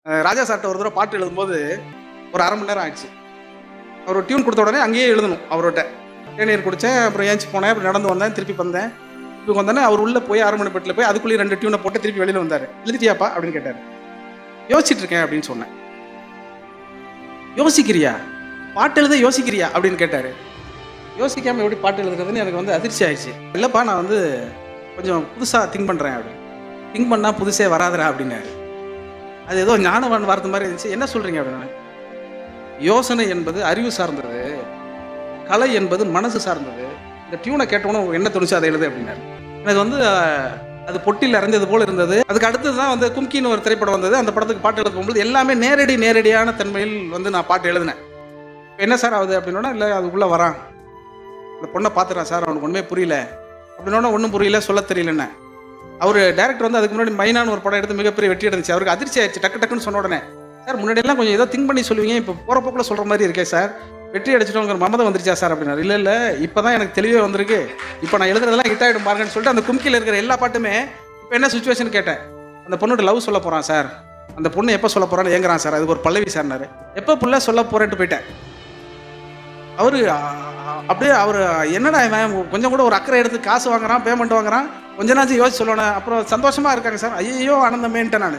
ராஜா சார்ட்ட ஒரு தடவை பாட்டு எழுதும்போது ஒரு 1/2 மணி நேரம் ஆயிடுச்சு. அவர் ஒரு டியூன் கொடுத்த உடனே அங்கேயே எழுதணும் அவர்கிட்ட. தேநீர் குடித்தேன், அப்புறம் ஏஞ்சி போனேன், அப்புறம் நடந்து வந்தேன், திருப்பி வந்தேன். திருப்பி வந்தோடனே அவர் உள்ளே போய் அரண்மனைப்பட்டில் போய் அதுக்குள்ளேயே 2 டியூனை போட்டு திருப்பி வெளியில் வந்தார். எழுதிட்டியாப்பா அப்படின்னு கேட்டார். யோசிச்சுட்டு இருக்கேன் அப்படின்னு சொன்னேன். யோசிக்கிறியா, பாட்டு எழுத யோசிக்கிறியா அப்படின்னு கேட்டார். யோசிக்காமல் எப்படி பாட்டு எழுதுறதுன்னு எனக்கு வந்து அதிர்ச்சி ஆயிடுச்சு. இல்லைப்பா, நான் வந்து கொஞ்சம் புதுசாக திங்க் பண்ணுறேன் அப்படின்னு. திங்க் பண்ணால் புதுசே வராதுரா அப்படின்னாரு. அது ஏதோ ஞானவான் வார்த்தை மாதிரி இருந்துச்சு. என்ன சொல்கிறீங்க அப்படின்னு. யோசனை என்பது அறிவு சார்ந்தது, கலை என்பது மனசு சார்ந்தது. இந்த டியூனை கேட்டோன்னு என்ன தோணுச்சு அதை எழுது அப்படின்னாரு. எனக்கு வந்து அது பொட்டியில் அரைஞ்சது போல் இருந்தது. அதுக்கு அடுத்தது தான் வந்து கும்கின்னு ஒரு திரைப்படம் வந்தது. அந்த படத்துக்கு பாட்டு எழுத போகும்போது எல்லாமே நேரடியான தன்மையில் வந்து நான் பாட்டு எழுதினேன். என்ன சார் ஆகுது அப்படின்னா, இல்லை அதுக்குள்ளே வரான், அந்த பொண்ணை பார்த்துறான் சார், அவனுக்கு ஒன்றுமே புரியல அப்படின்னா, ஒன்றும் புரியல, சொல்ல தெரியலன்னு. அவர் டேரக்டர் வந்து அதுக்கு முன்னாடி மைனான்னு ஒரு படம் எடுத்து மிகப்பெரிய வெற்றி அடைஞ்சிச்சு. அவருக்கு அதிர்ச்சி ஆயிடுச்சு. டக்குன்னு சொன்ன உடனே, சார் முன்னாடியெல்லாம் கொஞ்சம் ஏதோ திங்க் பண்ணி சொல்லுவீங்க, இப்போ போகிற போக்கில் சொல்கிற மாதிரி இருக்கே சார், வெற்றி அடிச்சிட்டோங்கிற மமதை வந்துருச்சா சார் அப்படின்னாரு. இல்லை இப்போ தான் எனக்கு தெளிவே வந்திருக்கு, இப்போ நான் எழுதுறதெல்லாம் ஹிட் ஆகிடும் பாருங்கன்னு சொல்லிட்டு அந்த கும்கியில் இருக்கிற எல்லா பாட்டுமே இப்போ என்ன சுச்சுவேஷன் கேட்டேன். அந்த பொண்ணுகிட்ட லவ் சொல்ல போகிறான் சார், அந்த பொண்ணு எப்போ சொல்ல போகிறான்னு ஏங்குறான் சார், அதுக்கு ஒரு பல்லவி சார்னாரு. எப்போ புள்ள சொல்ல போகிறேன்ட்டு போயிட்டேன். அவர் அப்படியே அவர் என்னடா இவன் கொஞ்சம் கூட ஒரு அக்கறை எடுத்து காசு வாங்குறான், பேமெண்ட் வாங்குறான், கொஞ்ச நாச்சும் யோசிச்சு சொல்லணும், அப்புறம் சந்தோஷமாக இருக்காங்க சார், ஐயோ ஆனந்தமேன்ட்டேன் நான்.